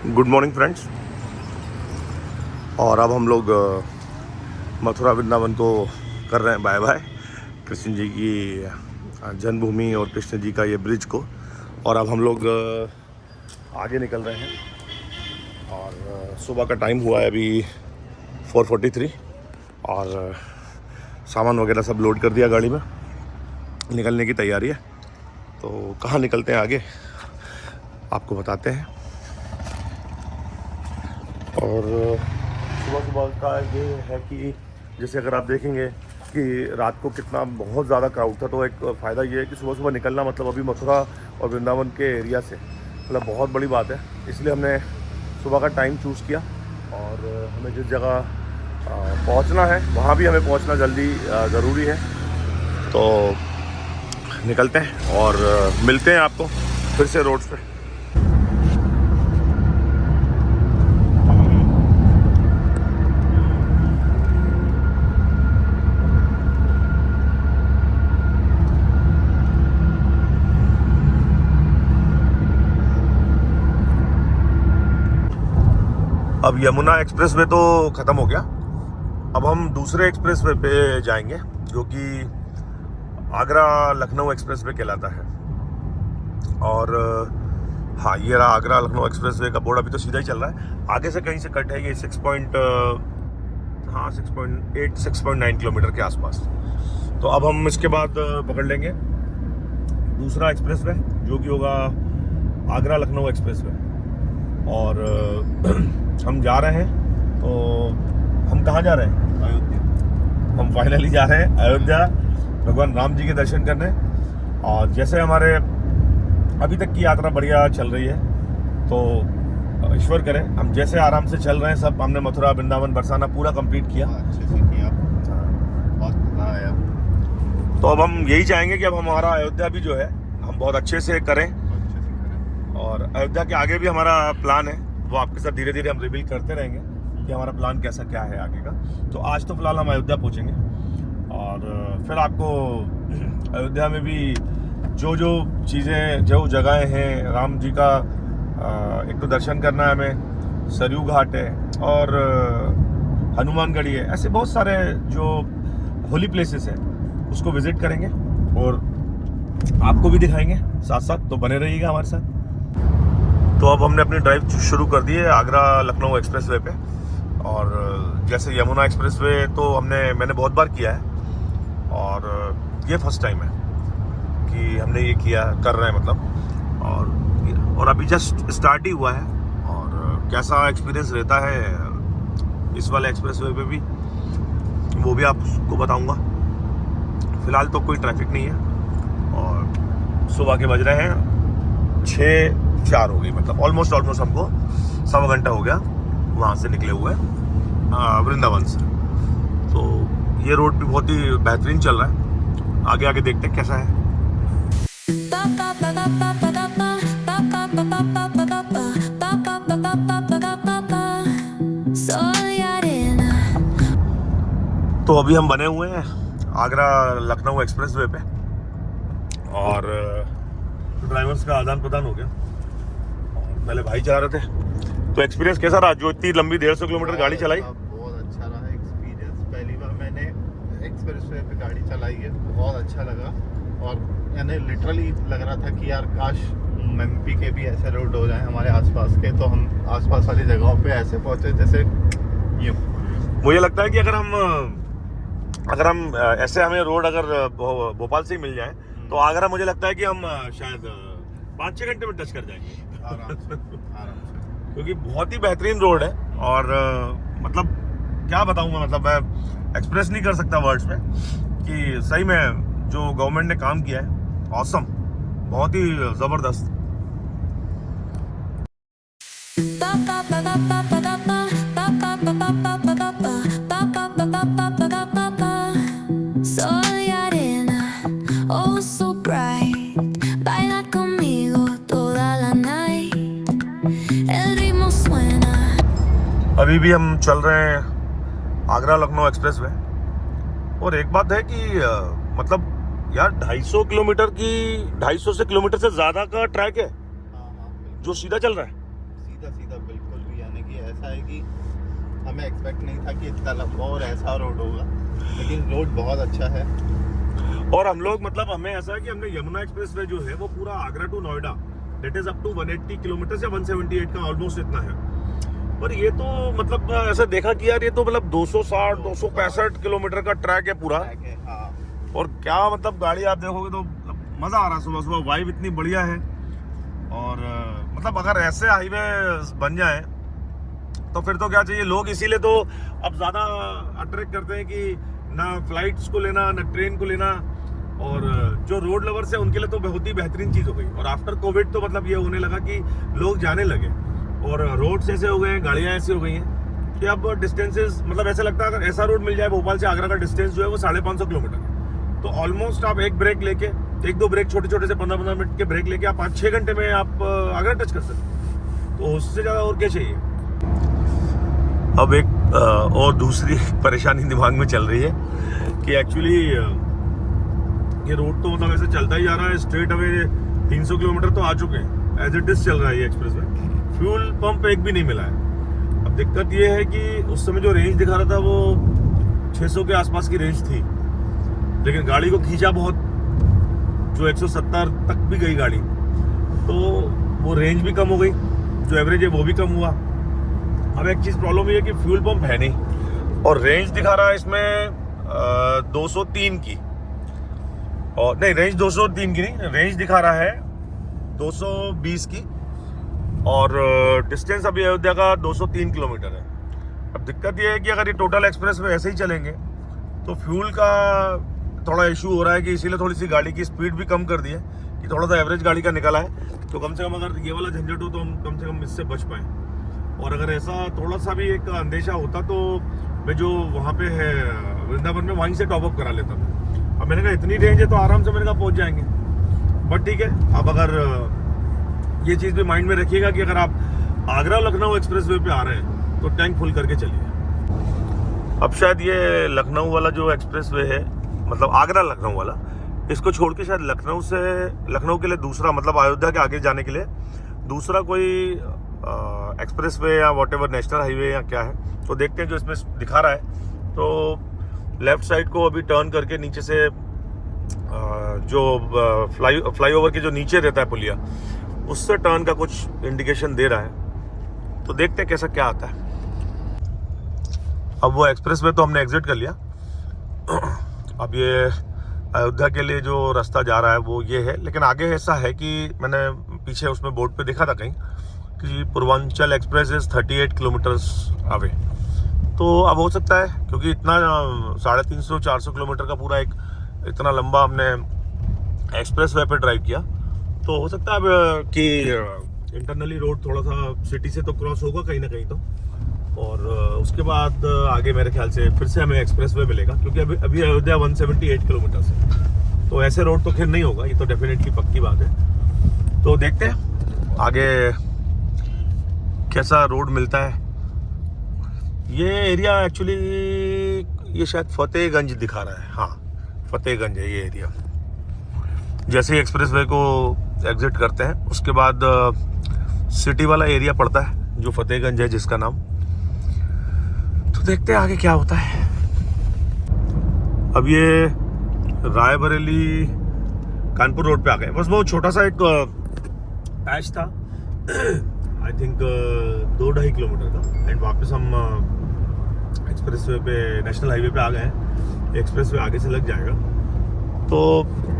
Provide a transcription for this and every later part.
Good morning friends. और अब हम लोग मथुरा वृंदावन को कर रहे हैं बाय बाय। कृष्ण जी की जन्मभूमि और कृष्ण जी का ये ब्रिज को। और अब हम लोग आगे निकल रहे हैं और सुबह का टाइम हुआ है अभी 4:43 और सामान वगैरह सब लोड कर दिया गाड़ी में, निकलने की तैयारी है। तो कहाँ निकलते हैं आगे आपको बताते हैं। और सुबह सुबह का ये है कि जैसे अगर आप देखेंगे कि रात को कितना बहुत ज़्यादा क्राउड था, तो एक फ़ायदा ये है कि सुबह सुबह निकलना मतलब अभी मथुरा और वृंदावन के एरिया से मतलब बहुत बड़ी बात है। इसलिए हमने सुबह का टाइम चूज़ किया और हमें जिस जगह पहुंचना है वहाँ भी हमें पहुंचना जल्दी ज़रूरी है। तो निकलते हैं और मिलते हैं आपको फिर से रोड पे। अब यमुना एक्सप्रेस वे तो ख़त्म हो गया, अब हम दूसरे एक्सप्रेस वे पे जाएंगे जो कि आगरा लखनऊ एक्सप्रेस वे कहलाता है। और हाँ, ये रहा आगरा लखनऊ एक्सप्रेस वे का बोर्ड। अभी तो सीधा ही चल रहा है, आगे से कहीं से कट है ये 6.9 किलोमीटर के आसपास। तो अब हम इसके बाद पकड़ लेंगे दूसरा एक्सप्रेस वे जो कि होगा आगरा लखनऊ एक्सप्रेस वे। और हम जा रहे हैं, तो हम कहाँ जा रहे हैं? अयोध्या। हम फाइनली जा रहे हैं अयोध्या भगवान राम जी के दर्शन करने। और जैसे हमारे अभी तक की यात्रा बढ़िया चल रही है, तो ईश्वर करे हम जैसे आराम से चल रहे हैं। सब हमने मथुरा वृंदावन बरसाना पूरा कंप्लीट किया, अच्छे से किया, बहुत मजा आया। तो अब हम यही चाहेंगे कि अब हमारा अयोध्या भी जो है हम बहुत अच्छे से करें। और अयोध्या के आगे भी हमारा प्लान है, वो आपके साथ धीरे धीरे हम रिवील करते रहेंगे कि हमारा प्लान कैसा क्या है आगे का। तो आज तो फिलहाल हम अयोध्या पहुंचेंगे और फिर आपको अयोध्या में भी जो जो चीज़ें जो जगहें हैं राम जी का, एक तो दर्शन करना है हमें, सरयू घाट है और हनुमानगढ़ी है, ऐसे बहुत सारे जो होली प्लेसेस हैं उसको विजिट करेंगे और आपको भी दिखाएंगे साथ साथ। तो बने रहिएगा हमारे साथ। तो अब हमने अपनी ड्राइव शुरू कर दी है आगरा लखनऊ एक्सप्रेस वे पे। और जैसे यमुना एक्सप्रेस वे तो मैंने बहुत बार किया है और ये फर्स्ट टाइम है कि हमने ये कर रहे हैं मतलब। और अभी जस्ट स्टार्ट ही हुआ है और कैसा एक्सपीरियंस रहता है इस वाले एक्सप्रेस वे पे भी वो भी आपको बताऊंगा। फिलहाल तो कोई ट्रैफिक नहीं है और सुबह के बज रहे हैं 6:04 हो गई, मतलब ऑलमोस्ट हमको 1.25 घंटा हो गया वहाँ से निकले हुए वृंदावन से। तो ये रोड भी बहुत ही बेहतरीन चल रहा है। आगे आगे देखते हैं कैसा है। तो अभी हम बने हुए हैं आगरा लखनऊ एक्सप्रेस वे पे और ड्राइवर्स का आदान प्रदान हो गया। और पहले भाई चला रहे थे, तो एक्सपीरियंस कैसा रहा जो इतनी लंबी 150 किलोमीटर गाड़ी चलाई? बहुत अच्छा रहा एक्सपीरियंस। पहली बार मैंने एक्सप्रेस वे पे गाड़ी चलाई है, बहुत अच्छा लगा। और यानी लिटरली लग रहा था कि यार काश एमपी के भी ऐसे रोड हो जाए हमारे आसपास के, तो हम आसपास वाली जगहों पे ऐसे पहुंचे जैसे यूँ। मुझे लगता है कि अगर हम ऐसे हमें रोड अगर भोपाल से ही मिल जाए तो आगरा मुझे लगता है कि हम शायद 5-6 घंटे में टच कर जाएंगे आराम से क्योंकि बहुत ही बेहतरीन रोड है। और मतलब क्या बताऊं मैं, मतलब मैं एक्सप्रेस नहीं कर सकता वर्ड्स में कि सही में जो गवर्नमेंट ने काम किया है ऑसम, बहुत ही जबरदस्त। अभी भी हम चल रहे हैं आगरा लखनऊ एक्सप्रेस वे। और एक बात है कि मतलब यार 250 से किलोमीटर से ज़्यादा का ट्रैक है जो सीधा चल रहा है। सीधा सीधा बिल्कुल भी, यानी कि ऐसा है कि हमें एक्सपेक्ट नहीं था कि इतना लंबा और ऐसा रोड होगा, लेकिन रोड बहुत अच्छा है। और हम लोग मतलब हमें ऐसा है कि हमने यमुना एक्सप्रेस वे जो है वो पूरा Agra to Noida, that is up to 180 kilometre या 178 का ऑलमोस्ट इतना है। पर ये तो मतलब ऐसा देखा कि यार ये तो मतलब 260 265 किलोमीटर का ट्रैक है पूरा। हाँ। और क्या मतलब गाड़ी आप देखोगे तो मजा आ रहा है, सुबह सुबह वाइब इतनी बढ़िया है। और मतलब अगर ऐसे हाईवे बन जाए तो फिर तो क्या चाहिए, लोग इसीलिए तो अब ज्यादा अट्रैक्ट करते हैं कि ना फ्लाइट्स को लेना ना ट्रेन को लेना। और जो रोड लवर्स है उनके लिए तो बहुत ही बेहतरीन चीज हो गई। और आफ्टर कोविड तो मतलब ये होने लगा कि लोग जाने लगे और रोड्स ऐसे हो गए हैं, गाड़ियां ऐसी हो गई हैं कि अब डिस्टेंसेस मतलब ऐसा लगता है अगर ऐसा रोड मिल जाए, भोपाल से आगरा का डिस्टेंस जो है वो 550 किलोमीटर, तो ऑलमोस्ट आप एक ब्रेक लेके, एक दो ब्रेक छोटे छोटे से 15-15 मिनट के ब्रेक लेके आप 5-6 घंटे में आप आगरा टच कर सकते। तो उससे ज़्यादा और क्या चाहिए। अब एक और दूसरी परेशानी दिमाग में चल रही है कि एक्चुअली ये रोड तो मतलब ऐसे चलता ही जा रहा है स्ट्रेट अवे, 300 किलोमीटर तो आ चुके हैं, एज इट इज चल रहा है ये एक्सप्रेस वे। फ्यूल पंप एक भी नहीं मिला है। अब दिक्कत ये है कि उस समय जो रेंज दिखा रहा था वो 600 के आसपास की रेंज थी, लेकिन गाड़ी को खींचा बहुत, जो 170 तक भी गई गाड़ी, तो वो रेंज भी कम हो गई, जो एवरेज है वो भी कम हुआ। अब एक चीज़ प्रॉब्लम ये है कि फ्यूल पंप है नहीं और रेंज दिखा रहा है इसमें 203 की, और नहीं रेंज 203 की नहीं, रेंज दिखा रहा है 220 की, और डिस्टेंस अभी अयोध्या का 203 किलोमीटर है। अब दिक्कत ये है कि अगर ये टोटल एक्सप्रेस में ऐसे ही चलेंगे तो फ्यूल का थोड़ा इशू हो रहा है कि इसीलिए थोड़ी सी गाड़ी की स्पीड भी कम कर दी है कि थोड़ा सा एवरेज गाड़ी का निकला है, तो कम से कम अगर ये वाला झंझट हो तो हम कम से कम इससे बच पाएँ। और अगर ऐसा थोड़ा सा भी एक अंदेशा होता तो मैं जो वहाँ पे है वृंदावन में वहीं से टॉप अप करा लेता था। अब मैंने कहा इतनी रेंज है तो आराम से मैंने कहा पहुँच जाएंगे। बट ठीक है, अब अगर ये चीज़ भी माइंड में रखिएगा कि अगर आप आगरा लखनऊ एक्सप्रेस वे पे आ रहे हैं तो टैंक फुल करके चलिए। अब शायद ये लखनऊ वाला जो एक्सप्रेस वे है, मतलब आगरा लखनऊ वाला, इसको छोड़ के शायद लखनऊ के लिए दूसरा, मतलब अयोध्या के आगे जाने के लिए दूसरा कोई एक्सप्रेस वे या वॉटेवर नेशनल हाईवे या क्या है, तो देखते हैं। जो इसमें दिखा रहा है तो लेफ्ट साइड को अभी टर्न करके नीचे से जो फ्लाईओवर के जो नीचे रहता है पुलिया, उससे टर्न का कुछ इंडिकेशन दे रहा है, तो देखते हैं कैसा क्या आता है। अब वो एक्सप्रेस वे तो हमने एग्जिट कर लिया। अब ये अयोध्या के लिए जो रास्ता जा रहा है वो ये है, लेकिन आगे ऐसा है कि मैंने पीछे उसमें बोर्ड पे देखा था कहीं कि Purvanchal express is 38 kilometres away. तो अब हो सकता है क्योंकि इतना 350-400 किलोमीटर का पूरा एक इतना लंबा हमने एक्सप्रेस वे पे ड्राइव किया, तो हो सकता है अब कि इंटरनली रोड थोड़ा सा सिटी से तो क्रॉस होगा कहीं ना कहीं तो, और उसके बाद आगे मेरे ख्याल से फिर से हमें एक्सप्रेस वे मिलेगा, क्योंकि अभी अयोध्या 178 किलोमीटर है, तो ऐसे रोड तो खैर नहीं होगा, ये तो डेफिनेटली पक्की बात है। तो देखते हैं आगे कैसा रोड मिलता है। ये एरिया एक्चुअली ये शायद फतेहगंज दिखा रहा है, हाँ फतेहगंज है ये एरिया। जैसे ही एक्सप्रेस वे को एग्जिट करते हैं उसके बाद सिटी वाला एरिया पड़ता है जो फतेहगंज है जिसका नाम। तो देखते हैं आगे क्या होता है। अब ये रायबरेली कानपुर रोड पे आ गए, बस बहुत छोटा सा एक पैच था, आई थिंक 2-2.5 किलोमीटर का, एंड वापस हम एक्सप्रेस वे पे नेशनल हाईवे पे आ गए हैं। एक्सप्रेस वे आगे से लग जाएगा, तो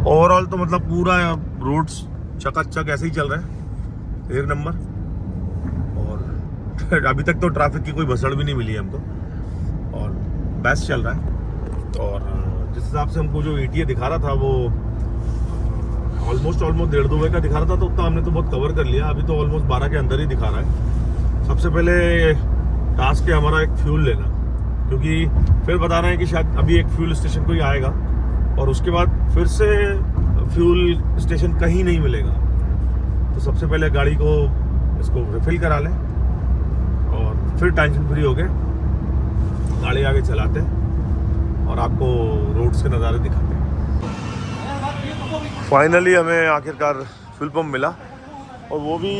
ओवरऑल तो मतलब पूरा रोड्स चकाचक ऐसे ही चल रहे हैं, एक नंबर। और अभी तक तो ट्रैफिक की कोई भसड़ भी नहीं मिली है हमको, और बेस्ट चल रहा है। और जिस हिसाब से हमको जो ETA दिखा रहा था वो ऑलमोस्ट 1.5-2 बजे का दिखा रहा था, तो उतना हमने तो बहुत कवर कर लिया। अभी तो ऑलमोस्ट 12 के अंदर ही दिखा रहा है। सबसे पहले टास्क है हमारा एक फ्यूल लेना, क्योंकि फिर बता रहे हैं कि शायद अभी एक फ्यूल स्टेशन कोई आएगा और उसके बाद फिर से फ्यूल स्टेशन कहीं नहीं मिलेगा। तो सबसे पहले गाड़ी को इसको रिफिल करा लें और फिर टेंशन फ्री हो गए गाड़ी आगे चलाते हैं और आपको रोड्स के नज़ारे दिखाते हैं। फाइनली हमें आखिरकार फ्यूल पंप मिला, और वो भी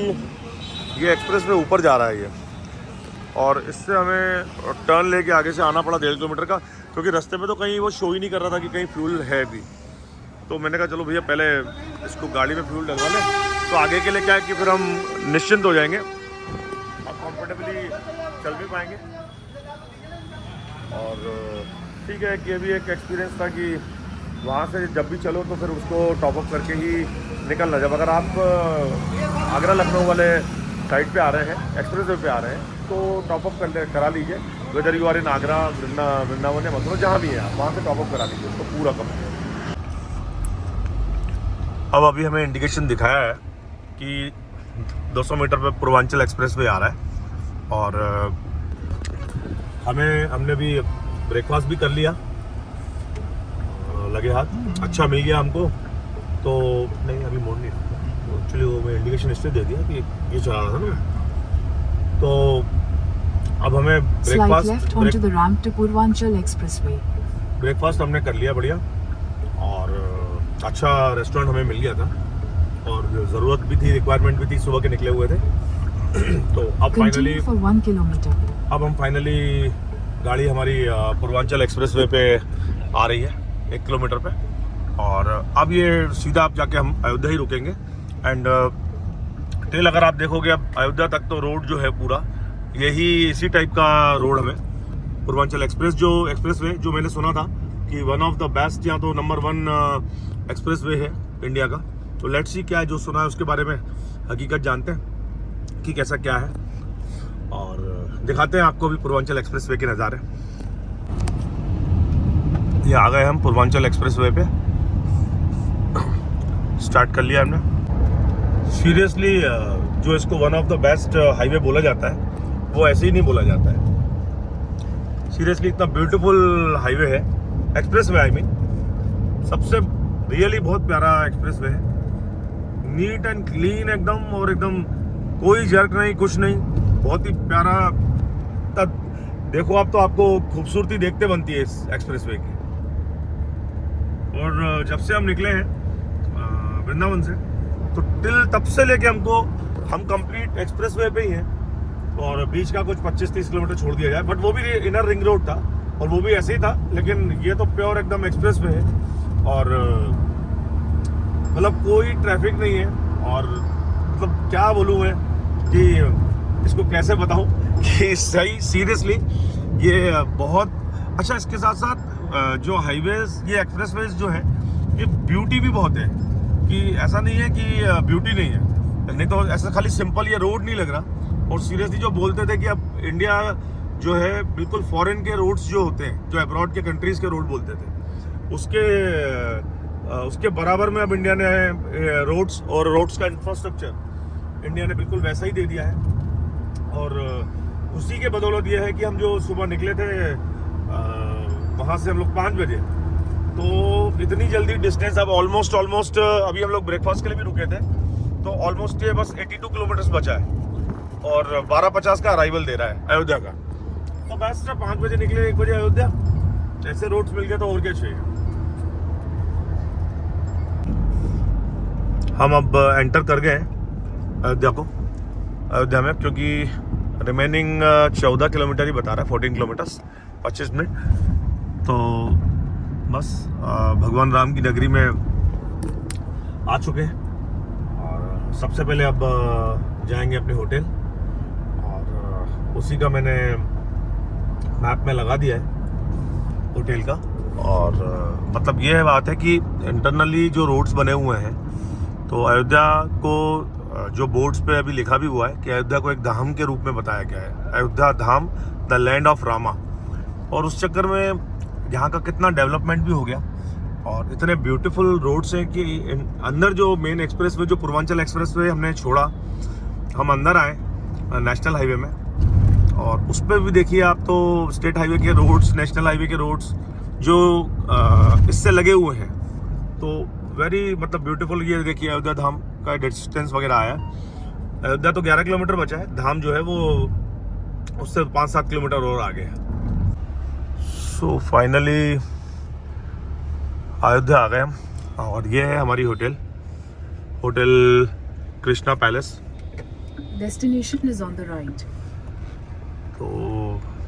ये एक्सप्रेस वे ऊपर जा रहा है ये, और इससे हमें टर्न लेके आगे से आना पड़ा 1.5 किलोमीटर का, क्योंकि रास्ते में तो कहीं वो शो ही नहीं कर रहा था कि कहीं फ्यूल है भी। तो मैंने कहा चलो भैया पहले इसको गाड़ी में फ्यूल डलवा लें, तो आगे के लिए क्या है कि फिर हम निश्चिंत हो जाएंगे और कंफर्टेबली चल भी पाएंगे। और ठीक है कि अभी एक एक्सपीरियंस था कि वहाँ से जब भी चलो तो फिर उसको टॉपअप करके ही निकलना। जब अगर आप आगरा लखनऊ वाले साइड पे आ रहे हैं, एक्सप्रेस वे पे आ रहे हैं, तो टॉपअप करा लीजिए। Whether you are in Agra, Vrindavan या मथुरा, जहाँ भी है आप वहाँ से टॉपअप करा लीजिए उसको पूरा कम। अब अभी हमें इंडिकेशन दिखाया है कि 200 मीटर पे पूर्वांचल एक्सप्रेस वे आ रहा है, और हमने भी ब्रेकफास्ट भी कर लिया, लगे हाथ अच्छा मिल गया हमको। तो नहीं अभी मोड़ नहीं, एक्चुअली वो मैं इंडिकेशन इसलिए दे दिया कि ये चला रहा था ना। तो अब हमें ब्रेकफास्ट हमने कर लिया बढ़िया, और अच्छा रेस्टोरेंट हमें मिल गया था, और ज़रूरत भी थी, रिक्वायरमेंट भी थी, सुबह के निकले हुए थे। तो अब हम फाइनली गाड़ी हमारी पूर्वांचल एक्सप्रेस वे पे आ रही है 1 किलोमीटर पे, और अब ये सीधा आप जाके हम अयोध्या ही रुकेंगे। एंड टेल अगर आप देखोगे अब अयोध्या तक तो रोड जो है पूरा यही इसी टाइप का रोड हमें पूर्वांचल एक्सप्रेस वे जो मैंने सुना था कि वन ऑफ द बेस्ट या तो नंबर 1 एक्सप्रेस वे है इंडिया का। तो लेट्स सी क्या है, जो सुना है उसके बारे में हकीकत जानते हैं कि कैसा क्या है, और दिखाते हैं आपको भी पूर्वांचल एक्सप्रेस वे के नज़ारे। ये आ गए हम पूर्वांचल एक्सप्रेस वे पे, स्टार्ट कर लिया हमने। सीरियसली जो इसको one of the best highway बोला जाता है वो ऐसे ही नहीं बोला जाता है। सीरियसली इतना ब्यूटीफुल हाईवे है, एक्सप्रेस वे आई मीन, सबसे रियली बहुत प्यारा एक्सप्रेस वे है, नीट एंड क्लीन एकदम, और एकदम कोई जर्क नहीं, कुछ नहीं, बहुत ही प्यारा। तब देखो आप तो आपको खूबसूरती देखते बनती है इस एक्सप्रेस वे की। और जब से हम निकले हैं वृंदावन से, तो टिल तब से लेके हम कंप्लीट एक्सप्रेस वे पे ही हैं, और बीच का कुछ 25-30 किलोमीटर छोड़ दिया जाए, बट वो भी इनर रिंग रोड था और वो भी ऐसे ही था, लेकिन ये तो प्योर एकदम एक्सप्रेस वे है, और मतलब कोई ट्रैफिक नहीं है। और मतलब क्या बोलूँ मैं कि इसको कैसे बताऊँ कि सही सीरियसली ये बहुत अच्छा। इसके साथ साथ जो हाईवेज, ये एक्सप्रेसवेज जो है, ये ब्यूटी भी बहुत है, कि ऐसा नहीं है कि ब्यूटी नहीं है, नहीं तो ऐसा खाली सिंपल ये रोड नहीं लग रहा। और सीरियसली जो बोलते थे कि अब इंडिया जो है बिल्कुल फॉरेन के रोड्स जो होते हैं, जो अब्रॉड के कंट्रीज़ के रोड बोलते थे, उसके बराबर में अब इंडिया ने रोड्स और रोड्स का इंफ्रास्ट्रक्चर इंडिया ने बिल्कुल वैसा ही दे दिया है। और उसी के बदौलत ये है कि हम जो सुबह निकले थे वहाँ से हम लोग 5 बजे, तो इतनी जल्दी डिस्टेंस अब ऑलमोस्ट अभी हम लोग ब्रेकफास्ट के लिए भी रुके थे, तो ऑलमोस्ट ये बस 82 किलोमीटर्स बचा है, और 12:50 का अराइवल दे रहा है अयोध्या का। तो बस 5 बजे निकले, 1 बजे अयोध्या, ऐसे रोड्स मिल गए तो और क्या चाहिए। हम अब एंटर कर गए अयोध्या में, क्योंकि रिमेनिंग 14 किलोमीटर ही बता रहा है, 14 किलोमीटर्स 25 मिनट। तो बस भगवान राम की नगरी में आ चुके हैं, और सबसे पहले अब जाएंगे अपने होटल, और उसी का मैंने मैप में लगा दिया है होटल का। और मतलब ये बात है कि इंटरनली जो रोड्स बने हुए हैं, तो अयोध्या को जो बोर्ड्स पे अभी लिखा भी हुआ है कि अयोध्या को एक धाम के रूप में बताया गया है, अयोध्या धाम, द लैंड ऑफ रामा। और उस चक्कर में यहाँ का कितना डेवलपमेंट भी हो गया, और इतने ब्यूटीफुल रोड्स हैं कि अंदर जो मेन एक्सप्रेस वे, जो पूर्वांचल एक्सप्रेस वे हमने छोड़ा, हम अंदर आए नेशनल हाईवे में, और उस पर भी देखिए आप तो स्टेट हाईवे के रोड्स, नेशनल हाईवे के रोड्स जो इससे लगे हुए हैं, तो वेरी मतलब ब्यूटीफुल। ये देखिए अयोध्या धाम का डिस्टेंस वगैरह आया। अयोध्या तो 11 किलोमीटर बचा है, धाम जो है वो उससे 5-7 किलोमीटर और आगे है। सो फाइनली अयोध्या आ गए हम, और ये है हमारी hotel Krishna palace. Destination is on the right. तो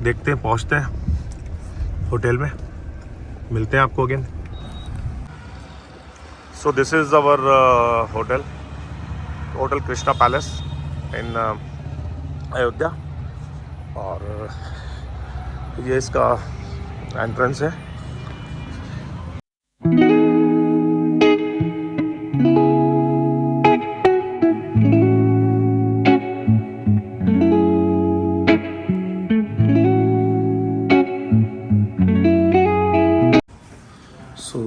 देखते हैं, पहुंचते हैं होटल में, मिलते हैं आपको again. So this is our hotel Krishna palace in Ayodhya, और ये इसका एंट्रेंस है। So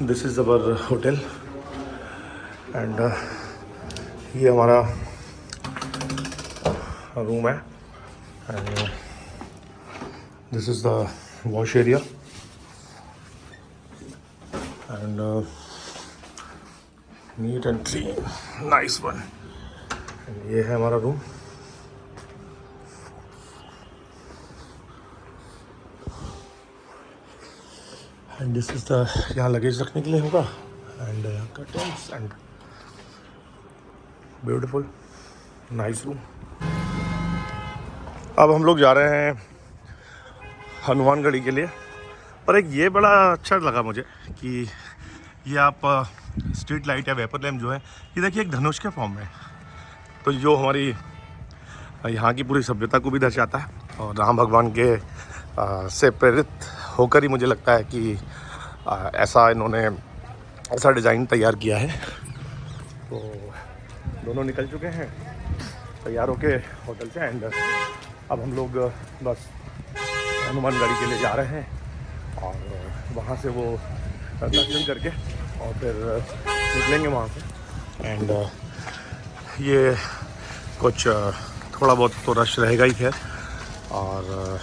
this is our hotel and ये हमारा रूम है and this is the wash area and neat and clean, nice one. ये है हमारा room. And this is the, यहाँ लगेज रखने के लिए होगा and curtains and beautiful nice room. अब हम लोग जा रहे हैं हनुमानगढ़ी के लिए, पर एक ये बड़ा अच्छा लगा मुझे कि ये आप स्ट्रीट लाइट या वेपर लैम्प जो है, ये देखिए एक धनुष के फॉर्म में, तो जो हमारी यहाँ की पूरी सभ्यता को भी दर्शाता है और राम भगवान के से प्रेरित होकर ही मुझे लगता है कि ऐसा इन्होंने ऐसा डिज़ाइन तैयार किया है। तो दोनों निकल चुके हैं तैयार होके होटल से एंड अब हम लोग बस हनुमानगढ़ी के लिए जा रहे हैं और वहाँ से वो दर्शन करके और फिर निकलेंगे वहाँ से। एंड ये कुछ थोड़ा बहुत तो रश रहेगा ही है और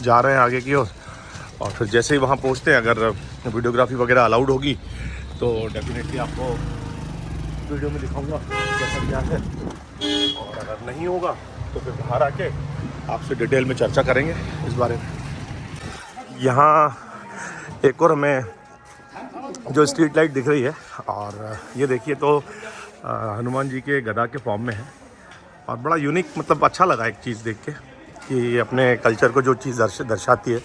जा रहे हैं आगे की ओर। और फिर जैसे ही वहाँ पहुँचते हैं, अगर वीडियोग्राफी वगैरह अलाउड होगी तो डेफिनेटली आपको वीडियो में दिखाऊंगा कैसा क्या है, और अगर नहीं होगा तो फिर बाहर आके आपसे डिटेल में चर्चा करेंगे इस बारे में। यहाँ एक और हमें जो स्ट्रीट लाइट दिख रही है, और ये देखिए तो हनुमान जी के गदा के फॉर्म में है और बड़ा यूनिक, मतलब अच्छा लगा एक चीज़ देख के कि अपने कल्चर को जो चीज़ दर्शाती है।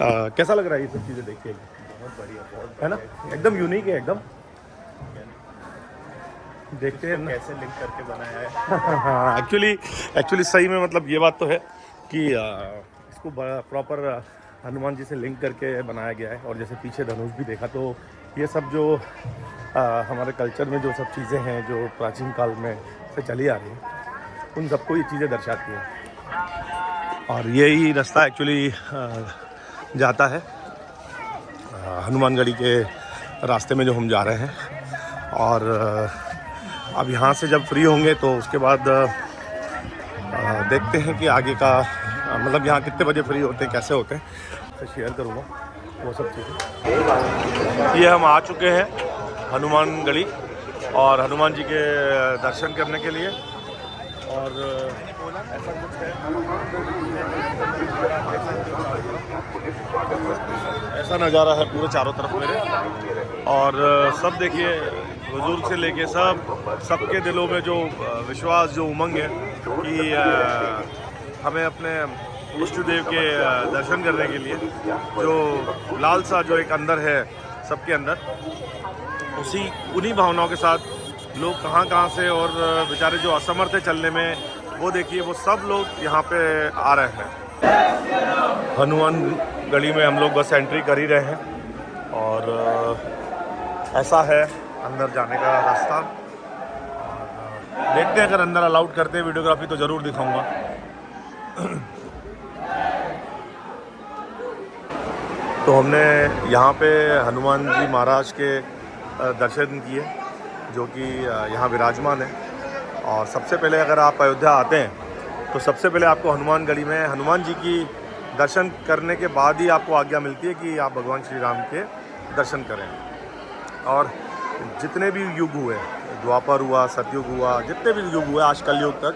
कैसा लग रहा है ये सब चीज़ें देख के? बहुत बढ़िया है ना, एकदम यूनिक है एकदम। देखते हैं कैसे लिंक करके बनाया है। हाँ, एक्चुअली सही में मतलब ये बात तो है कि इसको प्रॉपर हनुमान जी से लिंक करके बनाया गया है। और जैसे पीछे धनुष भी देखा, तो ये सब जो हमारे कल्चर में जो सब चीज़ें हैं जो प्राचीन काल में से चली आ रही हैं, उन सबको ये चीज़ें दर्शाती हैं। और यही रास्ता एक्चुअली जाता है हनुमानगढ़ी के रास्ते में जो हम जा रहे हैं। और अब यहाँ से जब फ्री होंगे तो उसके बाद देखते हैं कि आगे का मतलब यहाँ कितने बजे फ्री होते हैं, कैसे होते हैं, तो शेयर करूँगा वो सब चीज़ें। ये हम आ चुके हैं हनुमानगढ़ी और हनुमान जी के दर्शन करने के लिए। और ऐसा कुछ है, ऐसा नज़ारा है पूरे चारों तरफ मेरे। और सब देखिए, बुजुर्ग से लेके सबके दिलों में जो विश्वास, जो उमंग है कि हमें अपने इष्ट देव के दर्शन करने के लिए जो लालसा जो एक अंदर है सबके अंदर, उन्हीं भावनाओं के साथ लोग कहाँ से और बेचारे जो असमर्थ है चलने में, वो देखिए वो सब लोग यहाँ पे आ रहे हैं। हनुमानगढ़ी में हम लोग बस एंट्री कर ही रहे हैं और ऐसा है अंदर जाने का रास्ता। देखते हैं, अगर अंदर अलाउड करते हैं वीडियोग्राफी तो ज़रूर दिखाऊंगा। तो हमने यहाँ पे हनुमान जी महाराज के दर्शन किए जो कि यहाँ विराजमान है। और सबसे पहले अगर आप अयोध्या आते हैं तो सबसे पहले आपको हनुमानगढ़ी में हनुमान जी की दर्शन करने के बाद ही आपको आज्ञा मिलती है कि आप भगवान श्री राम के दर्शन करें। और जितने भी युग हुए, द्वापर हुआ, सतयुग हुआ, जितने भी युग हुए आज कलयुग तक,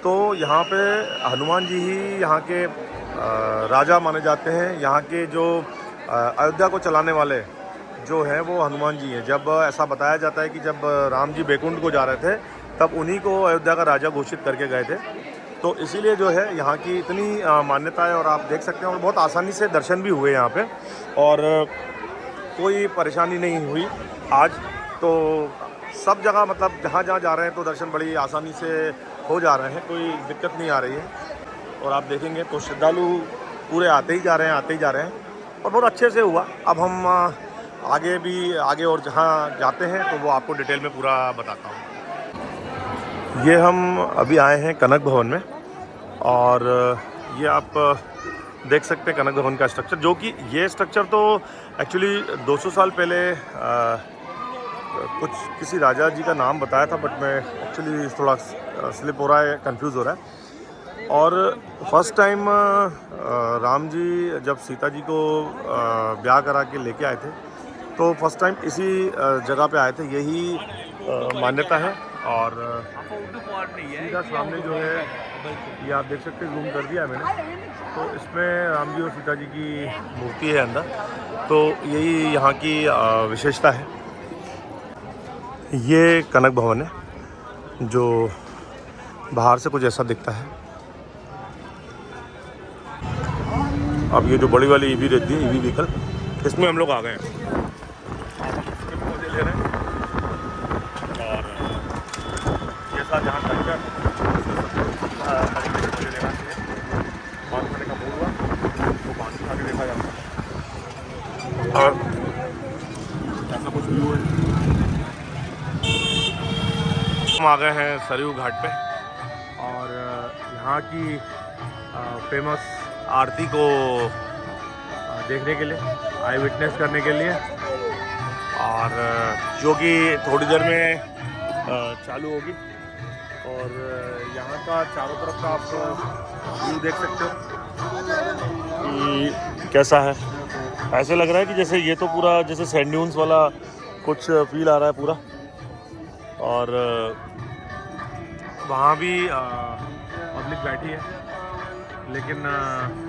तो यहाँ पे हनुमान जी ही यहाँ के राजा माने जाते हैं। यहाँ के जो अयोध्या को चलाने वाले जो हैं वो हनुमान जी हैं। जब ऐसा बताया जाता है कि जब राम जी बैकुंठ को जा रहे थे तब उन्हीं को अयोध्या का राजा घोषित करके गए थे। तो इसीलिए जो है यहाँ की इतनी मान्यता है, और आप देख सकते हैं और बहुत आसानी से दर्शन भी हुए यहाँ पे, और कोई परेशानी नहीं हुई आज। तो सब जगह मतलब जहाँ जहाँ जा रहे हैं तो दर्शन बड़ी आसानी से हो जा रहे हैं, कोई दिक्कत नहीं आ रही है। और आप देखेंगे तो श्रद्धालु पूरे आते ही जा रहे हैं और बहुत अच्छे से हुआ। अब हम आगे और जहाँ जाते हैं तो वो आपको डिटेल में पूरा बताता हूँ। ये हम अभी आए हैं कनक भवन में, और ये आप देख सकते हैं कनक भवन का स्ट्रक्चर, जो कि ये स्ट्रक्चर तो एक्चुअली 200 साल पहले कुछ किसी राजा जी का नाम बताया था, बट मैं एक्चुअली थोड़ा स्लिप हो रहा है, कंफ्यूज हो रहा है। और फर्स्ट टाइम राम जी जब सीता जी को ब्याह करा के लेके आए थे, तो फर्स्ट टाइम इसी जगह पे आए थे, यही मान्यता है। और सीधा सामने जो है ये आप देख सकते हैं, जूम कर दिया मैंने, तो इसमें राम जी और सीता जी की मूर्ति है अंदर। तो यही यहाँ की विशेषता है। ये कनक भवन है, जो बाहर से कुछ ऐसा दिखता है। अब ये जो बड़ी वाली ईवी रहती है, ईवी व्हीकल, इसमें हम लोग आ गए हैं। ले रहे हैं और ये साथ जहाँ तक लेना चाहिए, बात करने का बोल हुआ तो पानी खा के देखा जाता है। और ऐसा कुछ व्यू है। हम आ गए हैं सरयू घाट पे, और यहाँ की फेमस आरती को देखने के लिए, आई विटनेस करने के लिए, और जो कि थोड़ी देर में चालू होगी। और यहाँ का चारों तरफ का आप व्यू देख सकते हो कि कैसा है। ऐसे लग रहा है कि जैसे ये तो पूरा जैसे सैंड ड्यून्स वाला कुछ फील आ रहा है पूरा। और वहाँ भी पब्लिक बैठी है, लेकिन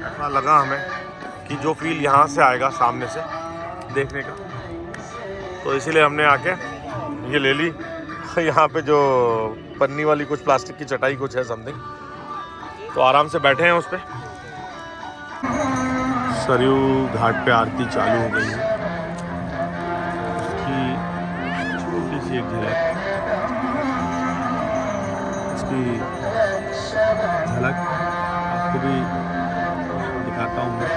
ऐसा लगा हमें कि जो फील यहाँ से आएगा सामने से देखने का, तो इसीलिए हमने आके ये ले ली। यहाँ पे जो पन्नी वाली कुछ प्लास्टिक की चटाई कुछ है समथिंग, तो आराम से बैठे हैं उस पर। सरयू घाट पे आरती चालू हो गई है। इसकी छोटी सी एक झलक, इसकी झलक आपको भी दिखाता हूँ मैं।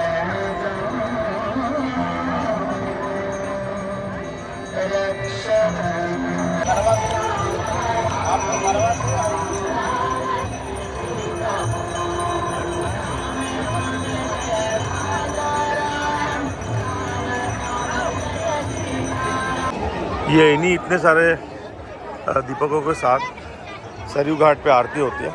ये इन्हीं इतने सारे दीपकों के साथ सरयू घाट पे आरती होती है।